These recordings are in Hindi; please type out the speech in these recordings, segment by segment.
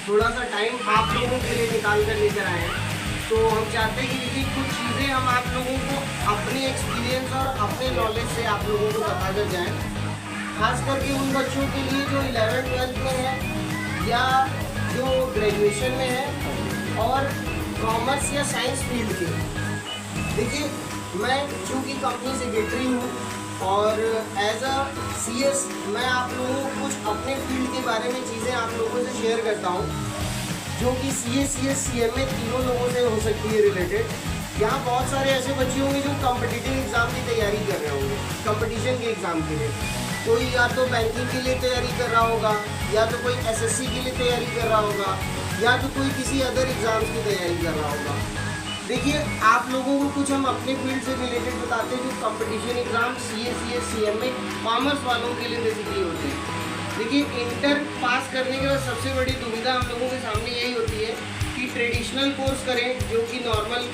थोड़ा सा टाइम आप लोगों के लिए निकाल कर लेकर आए हैं। तो हम चाहते हैं कि देखिए कुछ चीज़ें हम आप लोगों को अपनी एक्सपीरियंस और अपने नॉलेज से आप लोगों को बता कर जाएँ, खास करके उन बच्चों के लिए जो 11th-12th में है या जो ग्रेजुएशन में है और कॉमर्स या साइंस फील्ड के। देखिए मैं चूँकि कंपनी सेक्रेटरी हूँ और एज अ CS मैं आप लोगों को कुछ अपने फील्ड के बारे में चीज़ें आप लोगों से शेयर करता हूँ, जो कि CA, CS, CMA तीनों लोगों से हो सकती है रिलेटेड। यहाँ बहुत सारे ऐसे बच्चे होंगे जो कॉम्पिटिटिव एग्ज़ाम की तैयारी कर रहे होंगे, कंपटीशन के एग्ज़ाम के लिए। कोई या तो बैंकिंग के लिए तैयारी कर रहा होगा, या तो कोई SSC के लिए तैयारी कर रहा होगा, या तो कोई किसी अदर एग्ज़ाम्स की तैयारी कर रहा होगा। देखिए आप लोगों को कुछ हम अपने फील्ड से रिलेटेड बताते हैं जो competition exam CA, CS, CMA commerce वालों के लिए बेसिकली होते हैं। देखिए इंटर पास करने के बाद सबसे बड़ी दुविधा हम लोगों के सामने यही होती है कि ट्रेडिशनल कोर्स करें जो कि नॉर्मल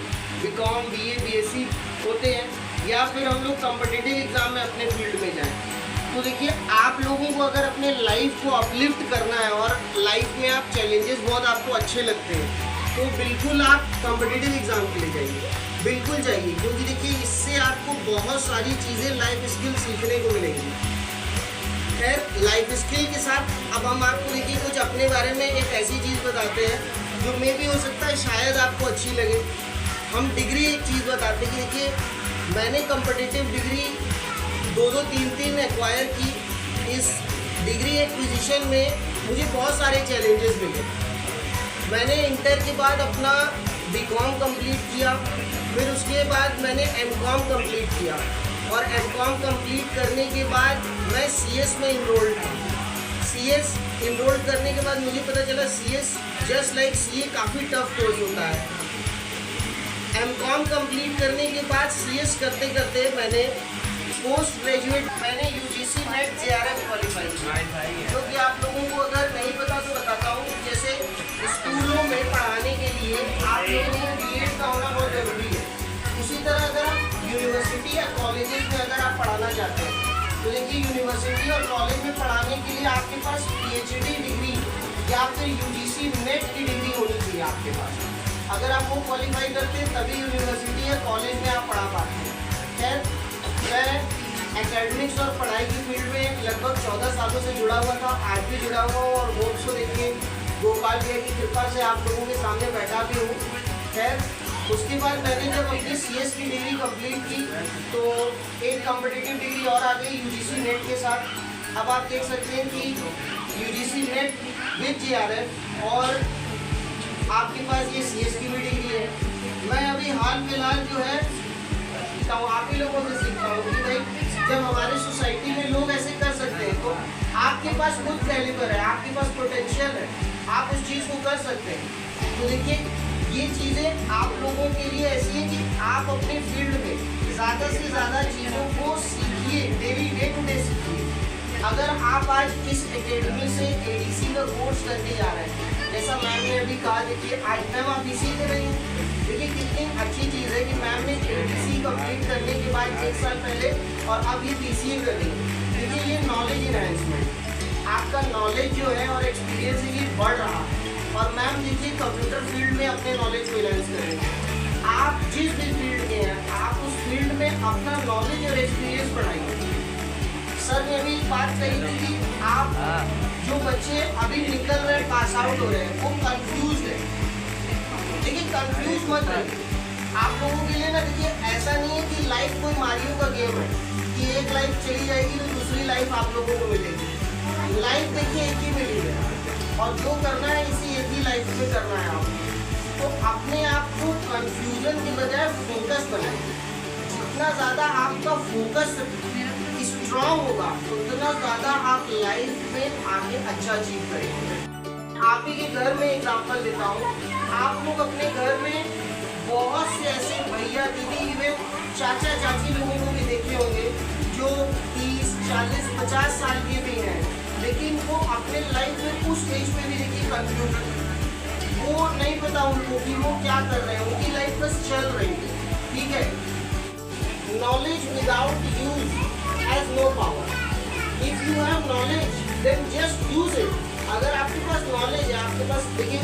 BCom, BA, BSc होते हैं, या फिर हम लोग कॉम्पिटिटिव एग्ज़ाम में अपने फील्ड में जाएं। तो देखिए आप लोगों को अगर अपने लाइफ को अपलिफ्ट करना है और लाइफ में आप चैलेंजेस बहुत आपको अच्छे लगते हैं, तो बिल्कुल आप कॉम्पिटिटिव एग्ज़ाम के लिए जाइए, बिल्कुल जाइए, क्योंकि देखिए इससे आपको बहुत सारी चीज़ें लाइफ स्किल सीखने को मिलेंगी। खैर लाइफ स्किल के साथ अब हम आपको देखिए कुछ अपने बारे में एक ऐसी चीज़ बताते हैं जो मे भी हो सकता है शायद आपको अच्छी लगे। हम डिग्री एक चीज़ बताते हैं कि देखिए मैंने कॉम्पिटिटिव डिग्री 2-2, 3-3 एक्वायर की। इस डिग्री एक्विजिशन में मुझे बहुत सारे चैलेंजेस मिले। मैंने इंटर के बाद अपना BCom कंप्लीट किया, फिर उसके बाद मैंने MCom कंप्लीट किया और MCom कंप्लीट करने के बाद मैं CS में इनरोल्ड था। CS इनरोल करने के बाद मुझे पता चला CS जस्ट लाइक CA काफ़ी टफ कोर्स होता है। MCom कंप्लीट करने के बाद CS करते करते मैंने पोस्ट ग्रेजुएट मैंने UGC नेट JRF क्वालिफाई किया, जो कि आप लोगों को अगर नहीं पता तो बताता हूँ। जैसे स्कूलों में पढ़ाने के लिए आप लोगों को B.Ed का होना बहुत ज़रूरी है। उसी तरह अगर आप यूनिवर्सिटी या कॉलेजेस में अगर आप पढ़ाना चाहते हैं तो देखिए यूनिवर्सिटी और कॉलेज में पढ़ाने के लिए आपके पास PhD डिग्री या फिर UGC नेट की डिग्री होनी चाहिए आपके पास। अगर आप वो क्वालिफाई करते हैं तभी यूनिवर्सिटी या कॉलेज में आप पढ़ा पाते हैं। खैर मैं एकेडमिक्स और पढ़ाई की फील्ड में लगभग 14 सालों से जुड़ा हुआ था, आज भी जुड़ा हुआ हूँ और होप्स को देखिए गोपाल भैया की कृपा से आप लोगों के सामने बैठा भी हूँ। खैर उसके बाद मैंने जब अपनी CS की डिग्री कंप्लीट की तो एक कॉम्पिटिटिव डिग्री और आ गई UGC नेट के साथ। अब आप देख सकते हैं कि UGC नेट विद JRF और आपके पास ये CS की भी डिग्री है। मैं अभी हाल फिलहाल जो है तो आप ही लोगों से सीखता हूँ कि भाई जब हमारे सोसाइटी में लोग ऐसे कर सकते हैं तो आपके पास खुद कैलिबर है, आपके पास पोटेंशियल है, आप उस चीज़ को कर सकते हैं। तो देखिए ये चीज़ें आप लोगों के लिए ऐसी हैं कि आप अपने फील्ड में ज़्यादा से ज़्यादा चीज़ों को सीखिए, डेली डे टू डे सीखिए। अगर आप आज इस एकेडमी से ADC का कोर्स करके जा रहे हैं, जैसा मैम ने अभी कहा, देखिए आज मैम आप BCA कर रही हैं, देखिए कितनी अच्छी चीज़ है कि मैम ने ADC कंप्लीट करने के बाद 1 साल पहले और अब ये BCA कर रही है। देखिए ये नॉलेज इन्हांसमेंट, आपका नॉलेज जो है और एक्सपीरियंस है ये बढ़ रहा है। और मैम देखिए कंप्यूटर फील्ड में अपने नॉलेज को इन्हांस कर रही है। आप जिस भी फील्ड के हैं आप उस फील्ड में अपना नॉलेज और एक्सपीरियंस बढ़ाइए। सर ने अभी बात कही थी कि आप जो बच्चे अभी निकल रहे हैं, पास आउट हो रहे हैं, वो कंफ्यूज है। देखिए कंफ्यूज मत रहिए। आप लोगों के लिए ना देखिए ऐसा नहीं है कि लाइफ कोई मारियो का गेम है कि एक लाइफ चली जाएगी तो दूसरी लाइफ आप लोगों को मिलेगी। लाइफ देखिए एक ही मिली है और जो करना है इसी एक ही लाइफ में करना है आपको। तो अपने आप को कंफ्यूजन के बजाय फोकस बनाइए। जितना ज़्यादा आपका फोकस स्ट्रॉन्ग होगा उतना ज़्यादा आप लाइफ में आगे अच्छा अचीव करेंगे। आप ही के घर में एग्जाम्पल देता हूँ, आप लोग अपने घर में बहुत से ऐसे भैया दीदी इवन चाचा चाची लोगों को भी देखे होंगे जो 30, 40, 50 साल के भी हैं, लेकिन वो अपने लाइफ में उस एज में भी देखिए कंफ्यूज है। वो नहीं पता उनको कि वो क्या कर रहे हैं, उनकी लाइफ बस चल रही है। ठीक है, knowledge without use has no power. If you have knowledge then just use it. अगर आपके पास नॉलेज है, आपके पास, देखिए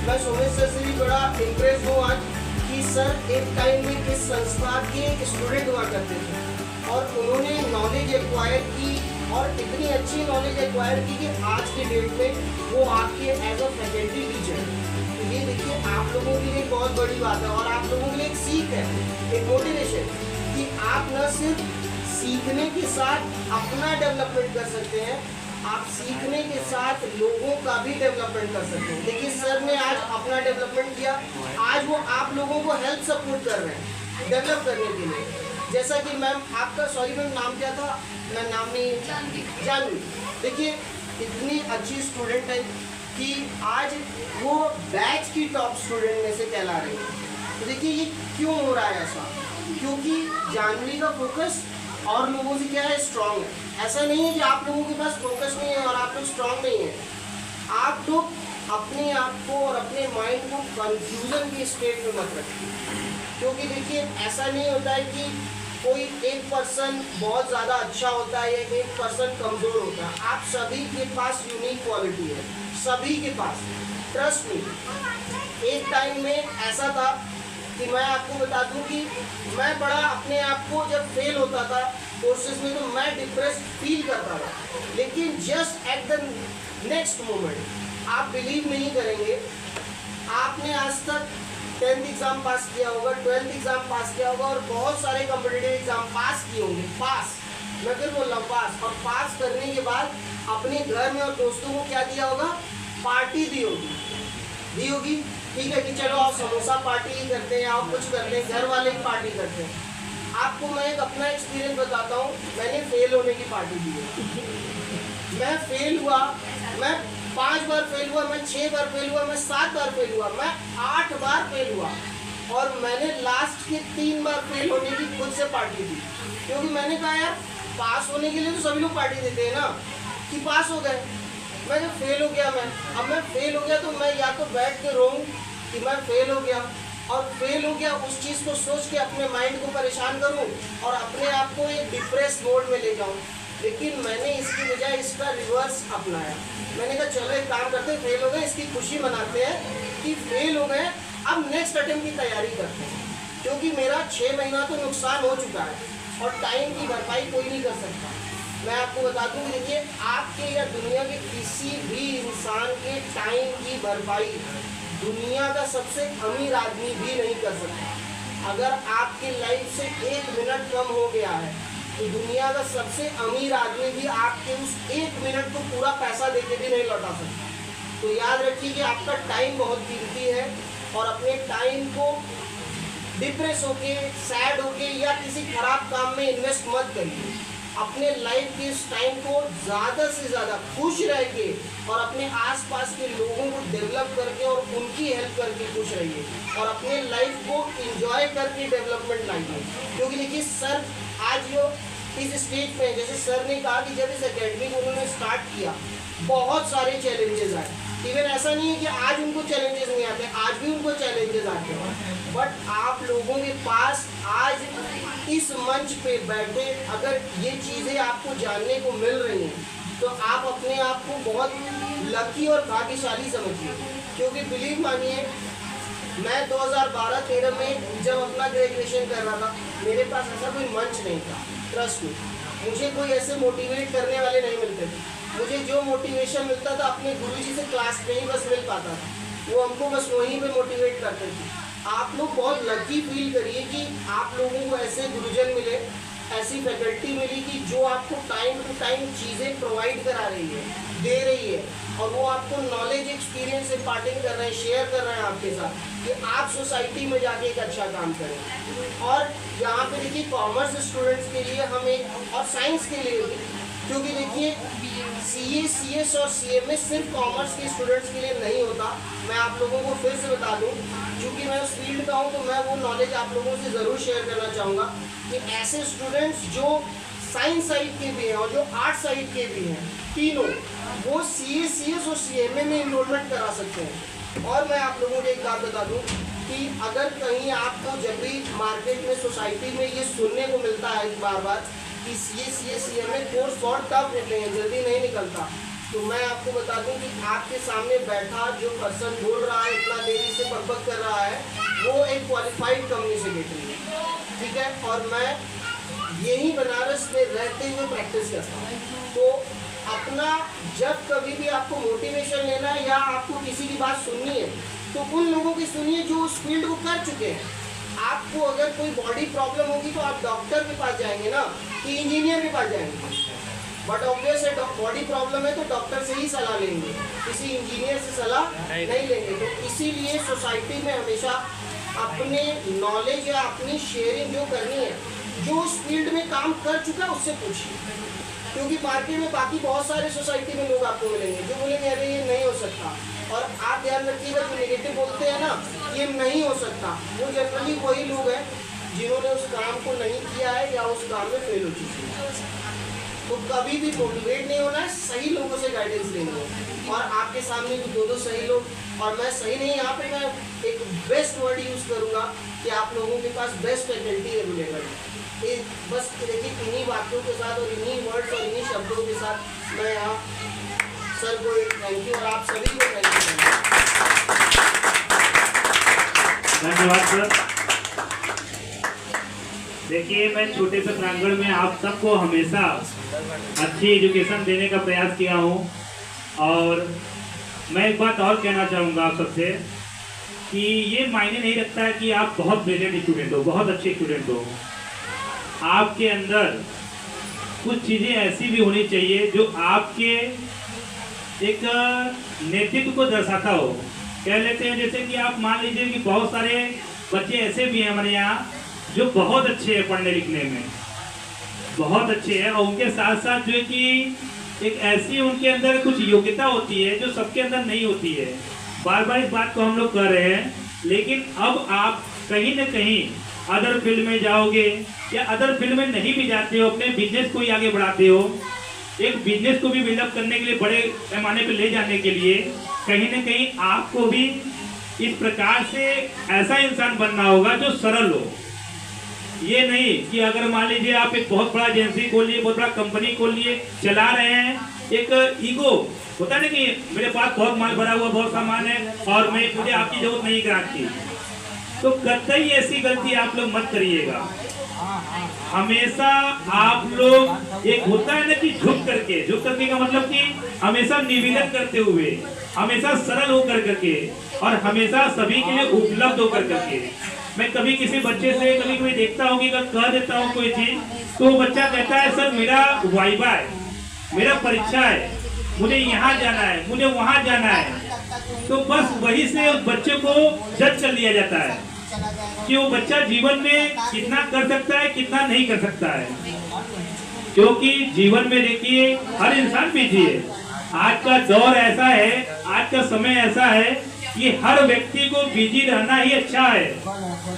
मैं सोमेश सर से भी बड़ा इम्प्रेस हूँ आज कि सर एक टाइम में किस संस्था के स्टूडेंट हुआ करते थे और उन्होंने नॉलेज एक्वायर की और इतनी अच्छी नॉलेज एक्वायर की कि आज के डेट में वो आपके एज अ फैकल्टी टीचर। तो ये देखिए आप लोगों के लिए बहुत बड़ी बात है और आप लोगों के लिए एक सीख है, एक मोटिवेशन कि आप न सिर्फ सीखने के साथ अपना डेवलपमेंट कर सकते हैं, आप सीखने के साथ लोगों का भी डेवलपमेंट कर सकते हैं। देखिए सर ने आज अपना डेवलपमेंट किया, आज वो आप लोगों को हेल्प सपोर्ट कर रहे हैं डेवलप करने के लिए। जैसा कि मैम आपका, सॉरी मैम नाम क्या था, मैं नाम नहीं, जानवी। देखिए इतनी अच्छी स्टूडेंट है कि आज वो बैच की टॉप स्टूडेंट में से कहला रही है। तो देखिए ये क्यों हो रहा है ऐसा, क्योंकि जानवी का फोकस और लोगों से क्या है, स्ट्रांग है। ऐसा नहीं है कि आप लोगों के पास फोकस नहीं है और आप लोग स्ट्रांग नहीं है। आप लोग अपने आप को और अपने माइंड को कंफ्यूजन की स्टेट में मत रखिए, क्योंकि देखिए ऐसा नहीं होता है कि कोई एक पर्सन बहुत ज़्यादा अच्छा होता है या एक पर्सन कमज़ोर होता है। आप सभी के पास यूनिक क्वालिटी है, सभी के पास, ट्रस्ट मी। एक टाइम में ऐसा था कि मैं आपको बता दूं कि मैं बड़ा अपने आप को जब फेल होता था कोर्सेज में तो मैं डिप्रेस फील करता था, लेकिन just at the next moment आप बिलीव नहीं करेंगे, आपने आज तक 10th एग्ज़ाम पास किया होगा, 12th एग्ज़ाम पास किया होगा और बहुत सारे कॉम्पिटिटिव एग्ज़ाम पास किए होंगे, पास, मैं फिर बोल रहा हूँ पास, और पास करने के बाद अपने घर में और दोस्तों को क्या दिया होगा, पार्टी दी होगी, ठीक है कि चलो आप समोसा पार्टी ही करते हैं, आप कुछ करते हैं, घर वाले ही पार्टी करते हैं। आपको मैं एक अपना एक्सपीरियंस बताता हूँ, मैंने फेल होने की पार्टी दी है। मैं फेल हुआ, मैं 5 बार फेल हुआ, मैं 6 बार फेल हुआ, मैं 7 बार फेल हुआ, मैं 8 बार फेल हुआ और मैंने लास्ट के 3 बार फेल होने की खुद से पार्टी दी, क्योंकि मैंने कहा यार पास होने के लिए तो सभी लोग पार्टी देते हैं ना, कि पास हो गए। मैं जब फेल हो गया, अब मैं फेल हो गया तो मैं या तो बैठ के रोऊं कि मैं फेल हो गया और फेल हो गया उस चीज़ को सोच के अपने माइंड को परेशान करूं और अपने आप को एक डिप्रेस मोड में ले जाऊं। लेकिन मैंने इसकी बजाय इसका रिवर्स अपनाया। मैंने कहा चलो एक काम करते हैं, फेल हो गए, इसकी खुशी मनाते हैं कि फेल हो गए, अब नेक्स्ट अटेम्प्ट की तैयारी करते हैं, क्योंकि मेरा 6 महीना तो नुकसान हो चुका है और टाइम की भरपाई कोई नहीं कर सकता। मैं आपको बता दूं, देखिए आपके या दुनिया के किसी भी इंसान के टाइम की भरपाई दुनिया का सबसे अमीर आदमी भी नहीं कर सकता। अगर आपकी लाइफ से 1 मिनट कम हो गया है तो दुनिया का सबसे अमीर आदमी भी आपके उस 1 मिनट को पूरा पैसा देके भी नहीं लौटा सकता। तो याद रखिए कि आपका टाइम बहुत कीमती है और अपने टाइम को डिप्रेस होके, सैड होके या किसी खराब काम में इन्वेस्ट मत करिए। अपने लाइफ के इस टाइम को ज़्यादा से ज़्यादा खुश रह के और अपने आसपास के लोगों को डेवलप करके और उनकी हेल्प करके खुश रहिए और अपने लाइफ को एंजॉय करके डेवलपमेंट लाइए। क्योंकि देखिए सर आज जो इस स्टेज पे, जैसे सर ने कहा कि जब इस एकेडमी को उन्होंने स्टार्ट किया बहुत सारे चैलेंजेस आए। इवन ऐसा नहीं है कि आज उनको चैलेंजेस नहीं आते, आज भी उनको चैलेंजेस आते हैं, बट आप लोगों के पास आज इस मंच पे बैठे अगर ये चीज़ें आपको जानने को मिल रही हैं तो आप अपने आप को बहुत लकी और भाग्यशाली समझिए। क्योंकि बिलीव मानिए, मैं 2012-13 में जब अपना ग्रेजुएशन कर रहा था मेरे पास ऐसा कोई मंच नहीं था। ट्रस्ट में मुझे कोई ऐसे मोटिवेट करने वाले नहीं मिलते थे। मुझे जो मोटिवेशन मिलता था अपने गुरुजी से क्लास में ही बस मिल पाता था, वो हमको बस वहीं पे मोटिवेट करते थे। आप लोग बहुत लकी फील करिए कि आप लोगों को ऐसे गुरुजन मिले, ऐसी फैकल्टी मिली कि जो आपको टाइम टू टाइम चीज़ें प्रोवाइड करा रही है, दे रही है और वो आपको नॉलेज एक्सपीरियंस इम्पार्टिंग कर रहे हैं, शेयर कर रहे हैं आपके साथ कि आप सोसाइटी में जाके एक अच्छा काम करें। और यहाँ पे देखिए कॉमर्स स्टूडेंट्स के लिए हम एक, और साइंस के लिए भी, क्योंकि देखिए CA, CS और CMA सिर्फ कॉमर्स के स्टूडेंट्स के लिए नहीं होता। मैं आप लोगों को फिर से बता दूं, क्योंकि मैं उस फील्ड का हूं तो मैं वो नॉलेज आप लोगों से ज़रूर शेयर करना चाहूँगा कि ऐसे स्टूडेंट्स जो साइंस साइड के भी हैं और जो आर्ट साइड के भी हैं, तीनों वो CA, CS और CMA में इनरोलमेंट करा सकते हैं। और मैं आप लोगों को एक बात बता दूँ कि अगर कहीं आपको जब भी मार्केट में, सोसाइटी में ये सुनने को मिलता है बार बार कि CA, CMA कोर्स बहुत टफ होते हैं, जल्दी नहीं निकलता, तो मैं आपको बता दूं कि आपके सामने बैठा जो पर्सन बोल रहा है, इतना देरी से बकबक कर रहा है, वो एक क्वालिफाइड कंपनी से सेक्रेटरी है, ठीक है। और मैं यही बनारस में रहते हुए प्रैक्टिस करता हूँ। तो अपना जब कभी भी आपको मोटिवेशन लेना है या आपको किसी की बात सुननी है, तो उन लोगों की सुनिए जो उस फील्ड को कर चुके हैं। आपको अगर कोई बॉडी प्रॉब्लम होगी तो आप डॉक्टर के पास जाएंगे ना, कि इंजीनियर के पास जाएंगे। बट ऑब्वियस है बॉडी प्रॉब्लम है तो डॉक्टर से ही सलाह लेंगे, किसी इंजीनियर से सलाह नहीं लेंगे। तो इसीलिए सोसाइटी में हमेशा अपने नॉलेज या अपनी शेयरिंग जो करनी है, जो उस फील्ड में काम कर चुका है उससे पूछिए। क्योंकि मार्केट में बाकी बहुत सारे सोसाइटी में लोग आपको मिलेंगे जो बोलेंगे अरे ये नहीं हो सकता। और आप ध्यान रखिएगा जो नेगेटिव बोलते हैं ना, ये नहीं हो सकता, वो जनरली वही लोग हैं जिन्होंने उस काम को नहीं किया है या उस काम में फेल हो चुके हैं। तो कभी भी मोटिवेट नहीं होना है, सही लोगों से गाइडेंस लेनी है। और आपके सामने भी दो सही लोग, और मैं सही नहीं, यहाँ पे मैं एक बेस्ट वर्ड यूज़ करूँगा कि आप लोगों के पास बेस्ट फैकल्टी अवेलेबल है। बस देखिए इन्हीं बातों के साथ और इन्हीं वर्ड्स और इन्हीं शब्दों के साथ मैं यहाँ सर को थैंक यू और आप सभी को थैंक यू। धन्यवाद सर। देखिए मैं छोटे से प्रांगण में आप सबको हमेशा अच्छी एजुकेशन देने का प्रयास किया हूँ। और मैं एक बात और कहना चाहूँगा आप सबसे कि ये मायने नहीं रखता है कि आप बहुत ब्रिलियंट स्टूडेंट हो, बहुत अच्छे स्टूडेंट हो। आपके अंदर कुछ चीज़ें ऐसी भी होनी चाहिए जो आपके एक नेतृत्व को दर्शाता हो। कह लेते हैं जैसे कि आप मान लीजिए कि बहुत सारे बच्चे ऐसे भी हैं हमारे यहाँ जो बहुत अच्छे हैं, पढ़ने लिखने में बहुत अच्छे हैं, और उनके साथ साथ जो है कि एक ऐसी उनके अंदर कुछ योग्यता होती है जो सबके अंदर नहीं होती है। बार बार इस बात को हम लोग कर रहे हैं, लेकिन अब आप कहीं ना कहीं अदर फील्ड में जाओगे या अदर फील्ड में नहीं भी जाते हो, अपने बिजनेस को ही आगे बढ़ाते हो, एक बिजनेस को भी बिल्डअप करने के लिए, बड़े पैमाने पर ले जाने के लिए कहीं ना कहीं आपको भी इस प्रकार से ऐसा इंसान बनना होगा जो सरल हो। ये नहीं कि अगर मान लीजिए आप एक बहुत बड़ा एजेंसी खोल लिए, बहुत बड़ा कंपनी खोल लिए, चला रहे हैं, एक ईगो होता है ना कि मेरे पास बहुत माल भरा हुआ, बहुत सामान है और मुझे आपकी जरूरत नहीं ग्राहक की, तो कतई ऐसी गलती आप लोग मत करिएगा। हमेशा आप लोग एक होता है ना कि झुक करके का मतलब कि हमेशा निवेदन करते हुए, हमेशा सरल होकर करके और हमेशा सभी के लिए उपलब्ध होकर करके। मैं कभी किसी बच्चे से कभी कभी देखता हूँ कि कह देता हूँ कोई चीज, तो वो बच्चा कहता है सर मेरा वाइवा है, मेरा परीक्षा है, मुझे यहाँ जाना है, मुझे वहाँ जाना है। तो बस वही से उस बच्चे को जज कर लिया जाता है कि वो बच्चा जीवन में कितना कर सकता है, कितना नहीं कर सकता है। क्योंकि जीवन में देखिए हर इंसान बिजी है। आज का दौर ऐसा है, आज का समय ऐसा है कि हर व्यक्ति को बिजी रहना ही अच्छा है।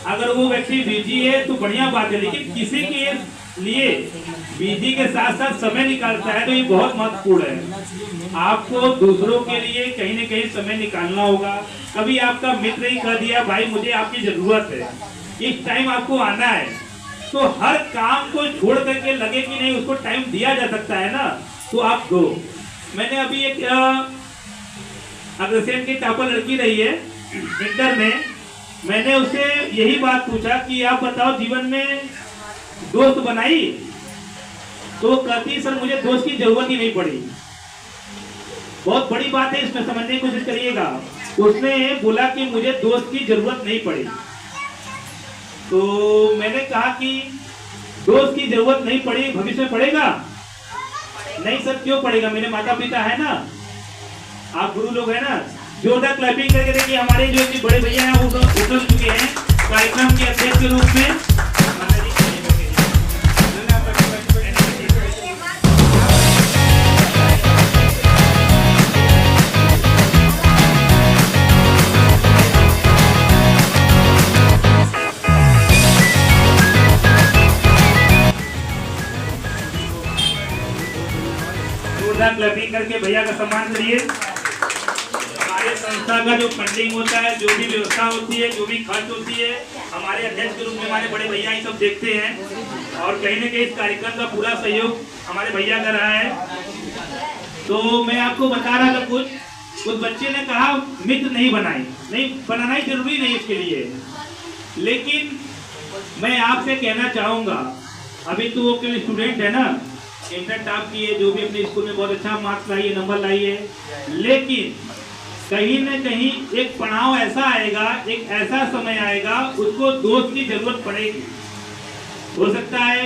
अगर वो व्यक्ति बिजी है तो बढ़िया बात है, लेकिन किसी के लिए बिजी के साथ साथ समय निकालता है तो ये बहुत महत्वपूर्ण है। आपको दूसरों के लिए कहीं न कहीं समय निकालना होगा। कभी आपका मित्र ही कह दिया भाई मुझे आपकी जरूरत है, इस टाइम आपको आना है, तो हर काम को छोड़ करके लगे कि नहीं उसको टाइम दिया जा सकता है ना, तो आप दो। मैंने अभी एक अग्रसेन की टॉपर लड़की रही है इंटर में, मैंने उससे यही बात पूछा कि आप बताओ जीवन में दोस्त बनाई, तो वो कहती सर मुझे दोस्त की जरूरत ही नहीं पड़ी। बहुत बड़ी बात है, इसमें समझने की कोशिश करिएगा। उसने बोला कि मुझे दोस्त की जरूरत नहीं पड़ी। तो मैंने कहा कि दोस्त की जरूरत नहीं पड़ी, भविष्य में पड़ेगा? नहीं सर क्यों पड़ेगा, मेरे माता पिता है ना, आप गुरु लोग हैं ना। जोरदार क्लैपिंग करके देखिए। हमारे जो बड़े भैया हैं वो उतर चुके हैं कार्यक्रम के अध्यक्ष के रूप में। जोरदार क्लैपिंग करके भैया का सम्मान करिए। हमारे संस्था का जो फंडिंग होता है, जो भी व्यवस्था होती है, जो भी खर्च होती है, हमारे अध्यक्ष के रूप में हमारे बड़े भैया ही सब देखते हैं। और कहीं ना कहीं इस कार्यक्रम का पूरा सहयोग हमारे भैया का रहा है। तो मैं आपको बता रहा था कुछ बच्चे ने कहा मित्र नहीं बनाना ही जरूरी नहीं इसके लिए, लेकिन मैं आपसे कहना चाहूंगा, अभी तो वो केवल स्टूडेंट है ना, इंटर टॉप की है, जो भी अपने स्कूल में बहुत अच्छा मार्क्स लाई है, नंबर लाई है, लेकिन कहीं न कहीं एक पड़ाव ऐसा आएगा, एक ऐसा समय आएगा, उसको दोस्त की जरूरत पड़ेगी। हो सकता है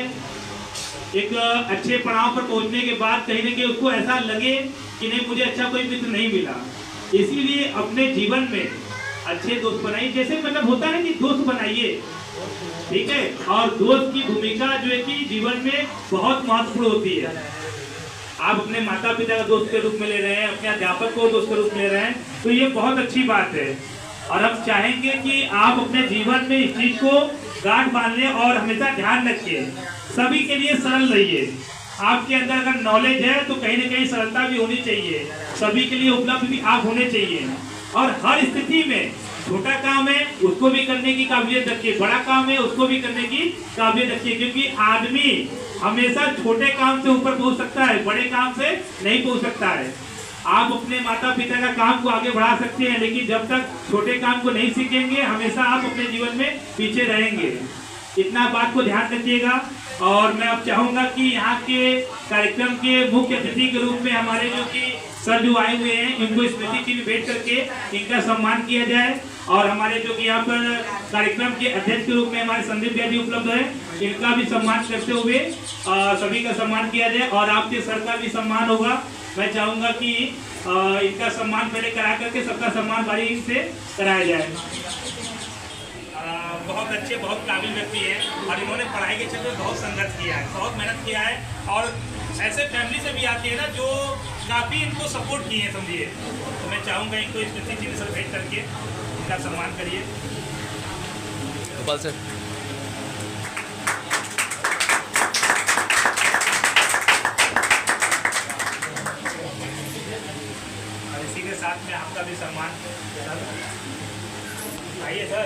एक अच्छे पड़ाव पर पहुंचने के बाद कहीं न कहीं उसको ऐसा लगे कि नहीं, मुझे अच्छा कोई मित्र नहीं मिला। इसीलिए अपने जीवन में अच्छे दोस्त बनाइए, जैसे मतलब होता है कि दोस्त बनाइए, ठीक है। और दोस्त की भूमिका जो है कि जीवन में बहुत महत्वपूर्ण होती है। आप अपने माता पिता का दोस्त के रूप में ले रहे हैं, अपने अध्यापक को दोस्त के रूप में ले रहे हैं, तो ये बहुत अच्छी बात है। और हम चाहेंगे कि आप अपने जीवन में इस चीज को गांठ बांध लें और हमेशा ध्यान रखिए, सभी के लिए सरल रहिए। आपके अंदर अगर नॉलेज है तो कहीं ना कहीं सरलता भी होनी चाहिए, सभी के लिए उपलब्ध भी आप होने चाहिए। और हर स्थिति में छोटा काम है उसको भी करने की काबिलियत रखिए, बड़ा काम है उसको भी करने की काबिलियत रखिए, क्योंकि आदमी हमेशा छोटे काम से ऊपर पहुंच सकता है, बड़े काम से नहीं पहुंच सकता है। आप अपने माता पिता का काम को आगे बढ़ा सकते हैं, लेकिन जब तक छोटे काम को नहीं सीखेंगे हमेशा आप अपने जीवन में पीछे रहेंगे। इतना बात को ध्यान रखिएगा। और मैं अब चाहूंगा कि यहाँ के कार्यक्रम के मुख्य अतिथि के रूप में हमारे जो कि सर जो आए हुए हैं, इनको स्मृति चिन्ह भेंट करके इनका सम्मान किया जाए। और हमारे जो कि यहाँ पर कार्यक्रम के अध्यक्ष के रूप में हमारे संदीप भैया जी उपलब्ध है, इनका भी सम्मान करते हुए सभी का सम्मान किया जाए। और आपके सर का भी सम्मान होगा। मैं चाहूंगा कि इनका सम्मान पहले करा करके सबका सम्मान बारीकी से कराया जाए। बहुत अच्छे, बहुत काबिल व्यक्ति है और इन्होंने पढ़ाई के क्षेत्र में बहुत संघर्ष किया है, बहुत मेहनत किया है, और ऐसे फैमिली से भी आती है ना जो काफ़ी इनको सपोर्ट किए हैं, समझिए। तो मैं चाहूँगा इनको स्मृति चिन्ह से भेंट करके इनका सम्मान करिए। सर और इसी के साथ में आपका भी सम्मान। आइए सर।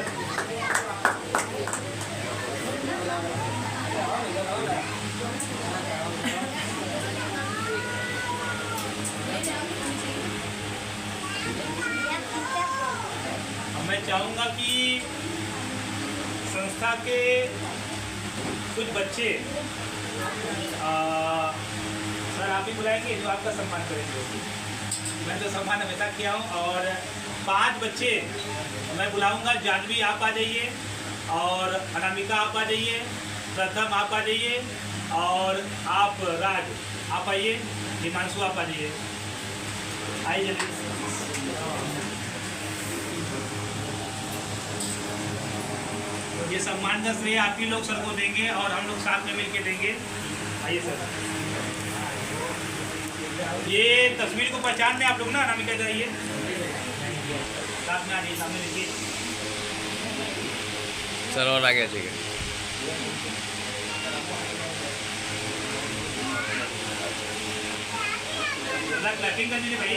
मैं चाहूंगा कि संस्था के कुछ बच्चे सर आप ही बुलाएंगे जो आपका सम्मान करेंगे। मैं तो सम्मान हमेशा किया हूँ। और 5 बच्चे मैं बुलाऊंगा। जानवी आप आ जाइए, और अनामिका आप आ जाइए, प्रथम आप आ जाइए, और आप राज आप आइए, हिमांशु आप आ जाइए, आइए जल्दी। ये सम्मान का श्रेय आप ही लोग सर को देंगे और हम लोग साथ में मिलके देंगे। आइए सर। ये तस्वीर को पहचान में आप लोग ना, अनामिका जाइए साथ में, आइए सामने देखिए सर। और आगे ठीक है। क्लैपिंग कर दीजिए भाई।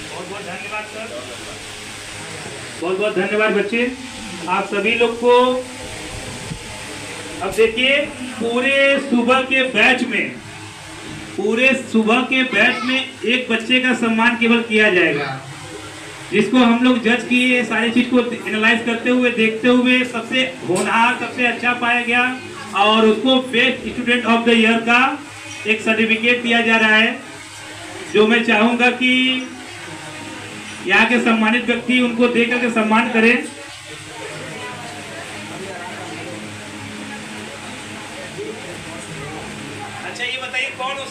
बहुत बहुत धन्यवाद सर, बहुत बहुत धन्यवाद बच्चे आप सभी लोग को। अब देखिए पूरे सुबह के बैच में एक बच्चे का सम्मान केवल किया जाएगा, जिसको हम लोग जज किए, सारी चीज को एनालाइज करते हुए, देखते हुए सबसे होनहार, सबसे अच्छा पाया गया और उसको best student of the year का एक सर्टिफिकेट दिया जा रहा है, जो मैं चाहूंगा कि यहाँ के सम्मानित व्यक्ति उनको दे करके सम्मान करें। अच्छा ये बताइए कौन हो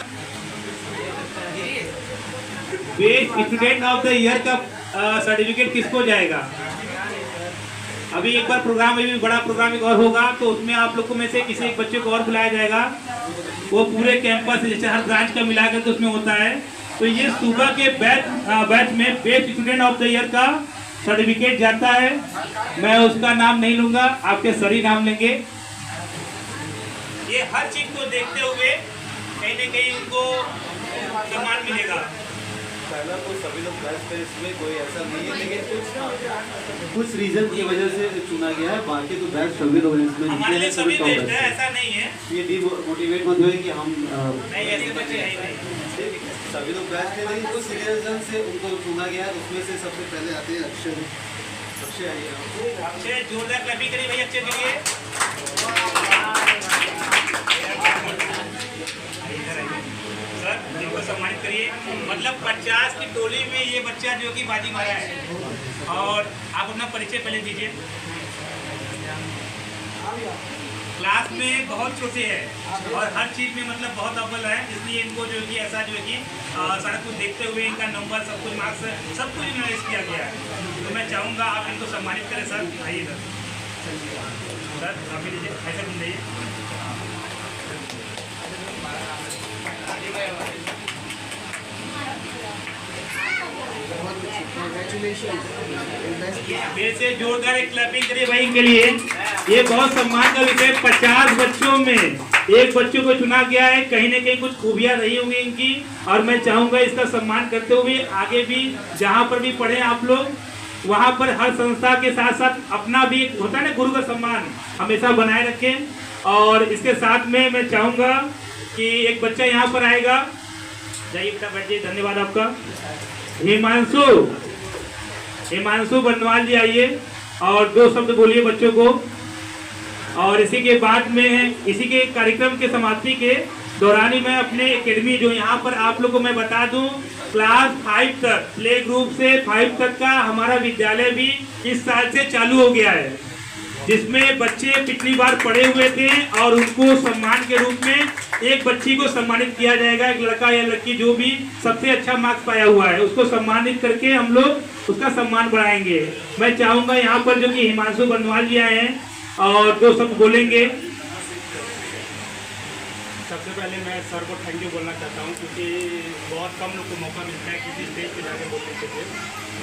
best student of the year का सर्टिफिकेट किसको जाएगा? अभी एक बार प्रोग्राम में भी बड़ा प्रोग्राम एक और होगा, तो उसमें आप लोगों में से किसी एक बच्चे को और बुलाया जाएगा। वो पूरे कैंपस जैसे हर ब्रांच का मिलाकर तो उसमें होता है। तो ये सुबह के बैच में best student of the year का सर्टिफिकेट जाता है। मैं उसका नाम नहीं लूंगा, आपके सर ही नाम लेंगे। ये हर चीज को देखते हुए कहीं न कहीं उनको सम्मान मिलेगा। पहला तो सभी लोग बेस्ट है, इसमें कोई ऐसा नहीं है, लेकिन कुछ रीजन की वजह से चुना गया है। बाकी तो बेस्ट सभी लोग हैं इसमें, हमारे लिए सभी बेस्ट है, ऐसा नहीं है। ये डिमोटिवेट मत हुए कि हम नहीं, ऐसे बच्चे है ही नहीं। सभी लोग बेस्ट है, लेकिन कुछ रीजन से उनको चुना गया है। उसमें से सबसे पहले आते हैं अक्षय। अक्षय आइए। अक्षय, जोरदार क्लैपिंग करिए भाई अक्षय के लिए। सर, इनको सम्मानित करिए। मतलब 50 की टोली में ये बच्चा जो कि बाजी मारा है। और आप अपना परिचय पहले दीजिए। क्लास में बहुत छोटे हैं और हर चीज़ में मतलब बहुत अव्वल है, इसलिए इनको जो कि ऐसा जो है कि सारा कुछ देखते हुए इनका नंबर सब कुछ मार्क्स सब कुछ एनालाइज किया गया है। तो मैं चाहूँगा आप इनको सम्मानित करें। सर आइए सर, आप भी लीजिए, ऐसा भी लीजिए। फिर से जोरदार एक क्लैपिंग करिए भाई इनके लिए। ये बहुत सम्मान का विषय। 50 बच्चों में एक बच्चों को चुना गया है। कहीं ना कहीं कुछ खूबियां रही होंगी इनकी, और मैं चाहूंगा इसका सम्मान करते हुए आगे भी जहां पर भी पढ़े आप लोग, वहां पर हर संस्था के साथ साथ अपना भी एक होता है ना गुरु का सम्मान, हमेशा बनाए रखें। और इसके साथ में मैं चाहूंगा कि एक बच्चा यहाँ पर आएगा। जाइए बेटा, बैठिए। धन्यवाद आपका। हिमांशु बनवाल जी आइए और 2 शब्द बोलिए बच्चों को। और इसी के बाद में, इसी के कार्यक्रम के समाप्ति के दौरान ही मैं अपने एकेडमी जो यहाँ पर आप लोगों को मैं बता दूं, क्लास 5 तक, प्ले ग्रुप से 5 तक का हमारा विद्यालय भी इस साल से चालू हो गया है, जिसमें बच्चे पिछली बार पढ़े हुए थे और उनको सम्मान के रूप में एक बच्ची को सम्मानित किया जाएगा। एक लड़का या लड़की जो भी सबसे अच्छा मार्क्स पाया हुआ है उसको सम्मानित करके हम लोग उसका सम्मान बढ़ाएंगे। मैं चाहूँगा यहाँ पर जो कि हिमांशु बनवाल जी आए हैं और 2 शब्द बोलेंगे। सबसे पहले मैं सर को थैंक यू बोलना चाहता हूँ, क्योंकि बहुत कम लोग को मौका मिलता है किसी स्टेज पे जाके बोलने के लिए।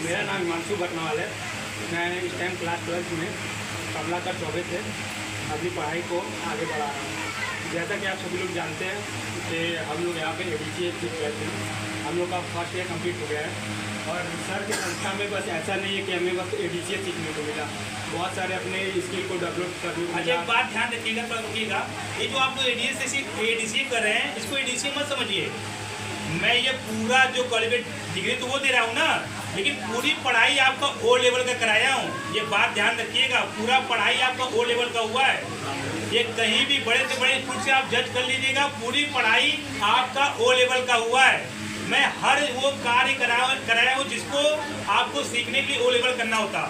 मेरा नाम हिमांशु बनवाल है। मैं इस टाइम क्लास 12 में कमलाकर चौबे से अपनी पढ़ाई को आगे बढ़ा रहा हूँ। जैसा कि आप सभी लोग जानते हैं कि हम लोग यहाँ पे ADCA सीख रहे थे। हम लोग का फर्स्ट ईयर कंप्लीट हो गया है और सर की संस्था में बस ऐसा नहीं है कि हमें बस ADCA सीखने को मिला, बहुत सारे अपने स्किल को डेवलप करने को अच्छा, एक बात ध्यान रखिएगा, पर रुकिएगा। ये जो आप लोग ADCA कर रहे हैं, इसको ADCA मत समझिए। मैं ये पूरा जो क्वालिफाइड डिग्री तो वो दे रहा हूँ ना, लेकिन पूरी पढ़ाई आपका O लेवल का कराया हूँ। ये बात ध्यान रखिएगा, पूरा पढ़ाई आपका O लेवल का हुआ है। ये कहीं भी बड़े से बड़े स्कूल से आप जज कर लीजिएगा, पूरी पढ़ाई आपका O लेवल का हुआ है। मैं हर वो कार्य कराया हूँ जिसको आपको सीखने के लिए O लेवल करना होता।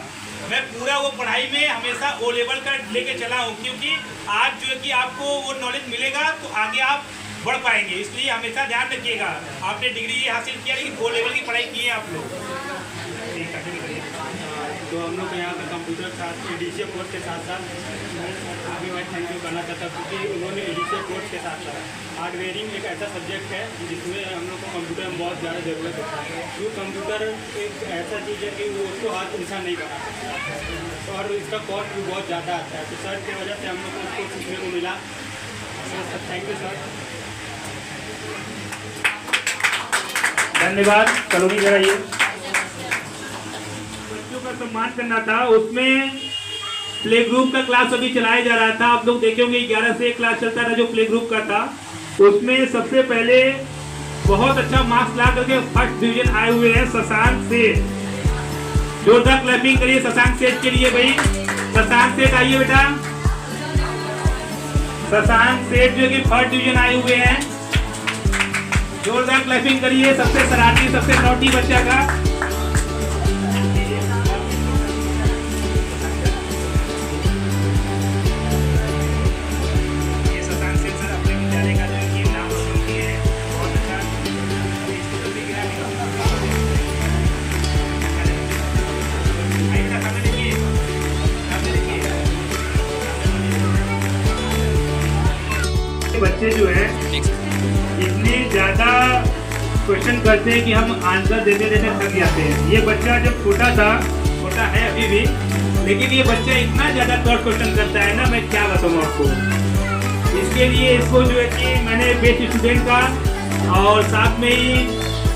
मैं पूरा वो पढ़ाई में हमेशा O लेवल का लेके चला हूँ, क्योंकि आज जो है कि आपको वो नॉलेज मिलेगा तो आगे आप बढ़ पाएंगे। इसलिए हमेशा ध्यान रखिएगा, आपने डिग्री ये हासिल किया लेकिन O लेवल की पढ़ाई की है आप लोग। ठीक है, तो हम लोग यहाँ पे कंप्यूटर के साथ ADCA कोर्स के साथ साथ आगे मैं थैंक यू करना चाहता हूँ, क्योंकि उन्होंने ADCA कोर्स के साथ साथ हार्डवेयरिंग एक ऐसा सब्जेक्ट है जिसमें हम लोग को कंप्यूटर में बहुत ज़्यादा ज़रूरत होता है। जो कंप्यूटर एक ऐसा चीज़ है कि वो उसको हर इंसान नहीं बना सकता और इसका कॉस्ट भी बहुत ज़्यादा आता है। तो सर की वजह से हम लोग को उसको सीखने को मिला। Sir thank you sir. धन्यवाद। कलोनी कराइए। बच्चों का सम्मान करना था, उसमें प्ले ग्रुप का क्लास अभी चलाया जा रहा था। आप लोग देखे होंगे 11 से एक क्लास चलता था जो प्ले ग्रुप का था। उसमें सबसे पहले बहुत अच्छा मार्क्स ला करके फर्स्ट डिवीजन आए हुए हैं शशांक सेठ। जोरदार क्लैपिंग करिए शशांक सेठ के लिए भाई। शशांक सेठ आइए बेटा। शशांक सेठ जो कि फर्स्ट डिवीजन आए हुए हैं, जोरदार क्लैपिंग करिए। सबसे शरारती, सबसे नौटी बच्चा का। ये शशांक सेठ सर अपने विद्यालय का जो है कि नाम रोशन किए हैं, बहुत अच्छा। स्कूल भी गया बच्चे जो है इतनी ज्यादा क्वेश्चन करते हैं कि हम आंसर देते देते थक जाते हैं। ये बच्चा जब छोटा है अभी भी, लेकिन ये बच्चा इतना ज्यादा शॉर्ट क्वेश्चन करता है ना, मैं क्या बताऊँ आपको। इसके लिए इसको जो है कि मैंने बेस्ट स्टूडेंट का और साथ में ही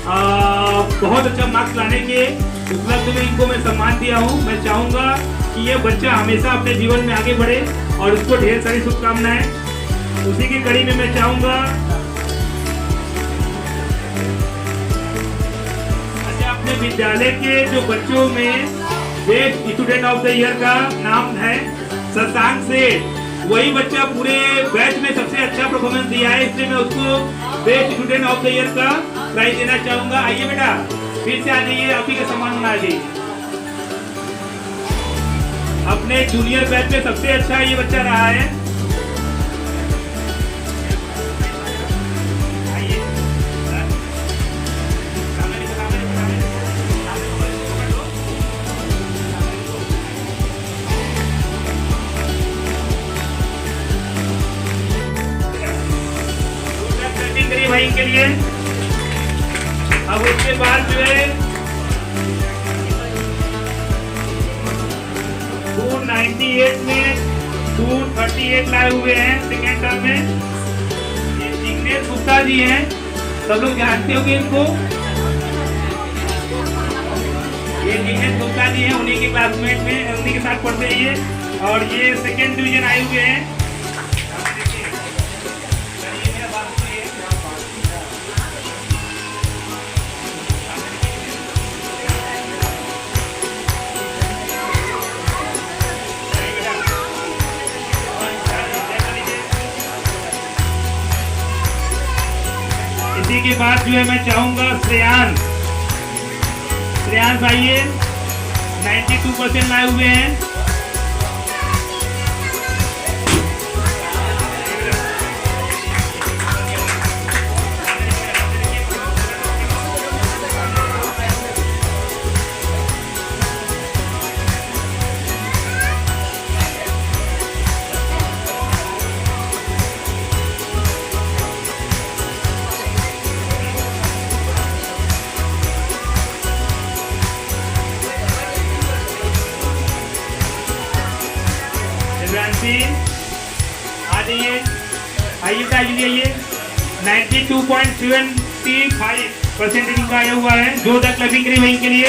बहुत अच्छा मार्क्स लाने के उपलब्ध में इनको मैं सम्मान दिया हूँ। मैं चाहूँगा कि ये बच्चा हमेशा अपने जीवन में आगे बढ़े और उसको ढेर सारी शुभकामनाएं। उसी की कड़ी में मैं चाहूँगा अपने विद्यालय के जो बच्चों में best student of the year का नाम है शशांक सेठ, वही बच्चा पूरे बैच में सबसे अच्छा परफॉर्मेंस दिया है, इसलिए मैं उसको best student of the year का प्राइज देना चाहूंगा। आइए बेटा फिर से आ जाइए, आप ही का सम्मान होना। आ जाइए। अपने जूनियर बैच में सबसे अच्छा ये बच्चा रहा है। भाई के लिए अब उसके बाद जो है 298 में 238 लाए हुए हैं सेकेंड टर्म में। ये जिग्नेश गुप्ता जी हैं, सब लोग जानते होंगे इनको। ये जिग्नेश गुप्ता जी हैं, उन्हीं के क्लासमेट में, उन्हीं के साथ पढ़ते हैं ये, और ये सेकेंड डिवीजन आए हुए हैं। इसी के बाद जो है मैं चाहूंगा श्रेयांश आइए, 92% लाए हुए हैं। आ जाइए, आइए आइए, 92.75% इनका आया हुआ है। जोरदार क्लबिंग करिए वहीं के लिए।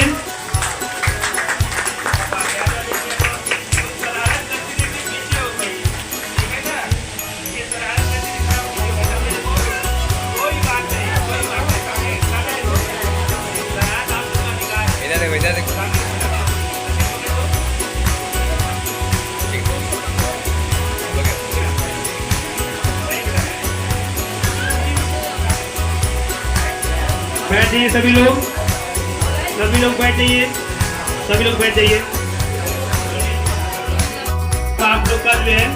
बैठ जाइए सभी लोग बैठ जाइए, सभी लोग बैठ जाइए। तो आप लोग का जो है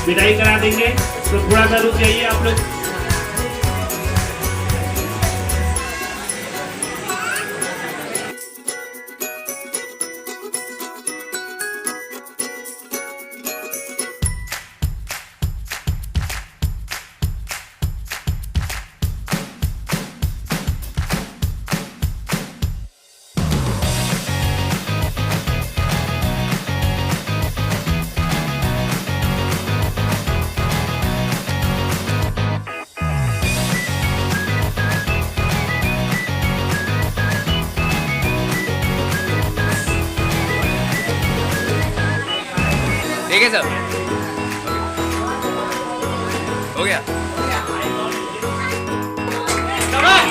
विदाई करा देंगे, तो थोड़ा सा रुक जाइए आप लोग। ठीक है सर, हो गया। Come on!